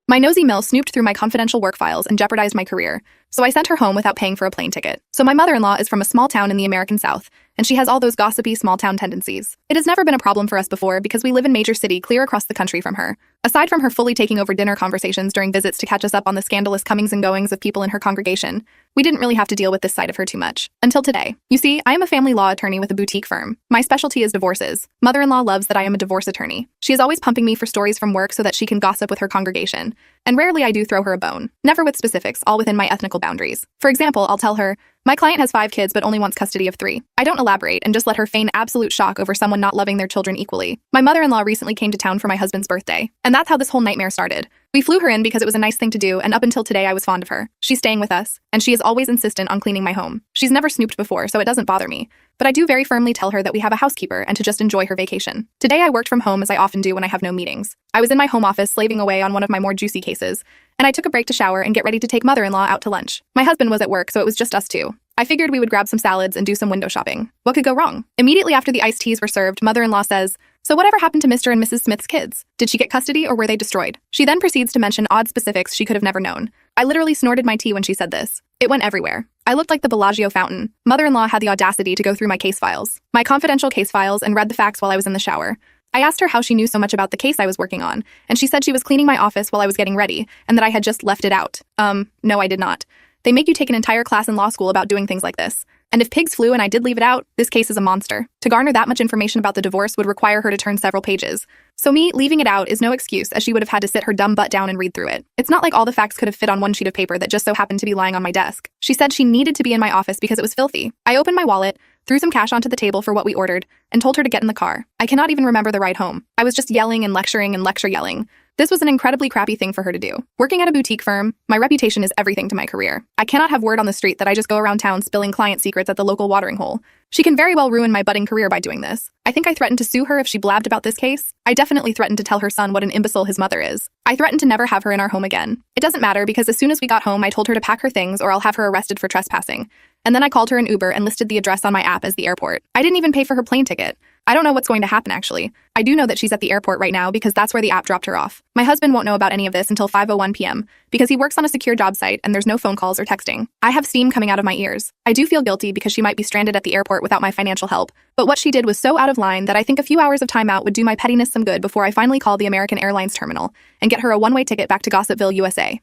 My nosy mill snooped through my confidential work files and jeopardized my career, so I sent her home without paying for a plane ticket. So my mother-in-law is from a small town in the American South, and she has all those gossipy small-town tendencies. It has never been a problem for us before because we live in major city clear across the country from her. Aside from her fully taking over dinner conversations during visits to catch us up on the scandalous comings and goings of people in her congregation, we didn't really have to deal with this side of her too much. Until today. You see, I am a family law attorney with a boutique firm. My specialty is divorces. Mother-in-law loves that I am a divorce attorney. She is always pumping me for stories from work so that she can gossip with her congregation. And rarely I do throw her a bone. Never with specifics, all within my ethnical boundaries. For example, I'll tell her, my client has 5 kids but only wants custody of 3. I don't elaborate and just let her feign absolute shock over someone not loving their children equally. My mother-in-law recently came to town for my husband's birthday, and that's how this whole nightmare started. We flew her in because it was a nice thing to do, and up until today I was fond of her. She's staying with us, and she is always insistent on cleaning my home. She's never snooped before, so it doesn't bother me. But I do very firmly tell her that we have a housekeeper and to just enjoy her vacation. Today I worked from home as I often do when I have no meetings. I was in my home office slaving away on one of my more juicy cases, and I took a break to shower and get ready to take mother-in-law out to lunch. My husband was at work, so it was just us two. I figured we would grab some salads and do some window shopping. What could go wrong? Immediately after the iced teas were served, mother-in-law says, "So whatever happened to Mr. and Mrs. Smith's kids? Did she get custody or were they destroyed?" She then proceeds to mention odd specifics she could have never known. I literally snorted my tea when she said this. It went everywhere. I looked like the Bellagio fountain. Mother-in-law had the audacity to go through my case files, my confidential case files, and read the facts while I was in the shower. I asked her how she knew so much about the case I was working on, and she said she was cleaning my office while I was getting ready, and that I had just left it out. No, I did not. They make you take an entire class in law school about doing things like this. And if pigs flew and I did leave it out, this case is a monster. To garner that much information about the divorce would require her to turn several pages. So me leaving it out is no excuse, as she would have had to sit her dumb butt down and read through it. It's not like all the facts could have fit on one sheet of paper that just so happened to be lying on my desk. She said she needed to be in my office because it was filthy. I opened my wallet, threw some cash onto the table for what we ordered, and told her to get in the car. I cannot even remember the ride home. I was just yelling and lecturing and lecture yelling. This was an incredibly crappy thing for her to do. Working at a boutique firm, my reputation is everything to my career. I cannot have word on the street that I just go around town spilling client secrets at the local watering hole. She can very well ruin my budding career by doing this. I think I threatened to sue her if she blabbed about this case. I definitely threatened to tell her son what an imbecile his mother is. I threatened to never have her in our home again. It doesn't matter because as soon as we got home, I told her to pack her things or I'll have her arrested for trespassing. And then I called her an Uber and listed the address on my app as the airport. I didn't even pay for her plane ticket. I don't know what's going to happen, actually. I do know that she's at the airport right now because that's where the app dropped her off. My husband won't know about any of this until 5:01 p.m. because he works on a secure job site and there's no phone calls or texting. I have steam coming out of my ears. I do feel guilty because she might be stranded at the airport without my financial help, but what she did was so out of line that I think a few hours of time out would do my pettiness some good before I finally call the American Airlines terminal and get her a one-way ticket back to Gossipville, USA.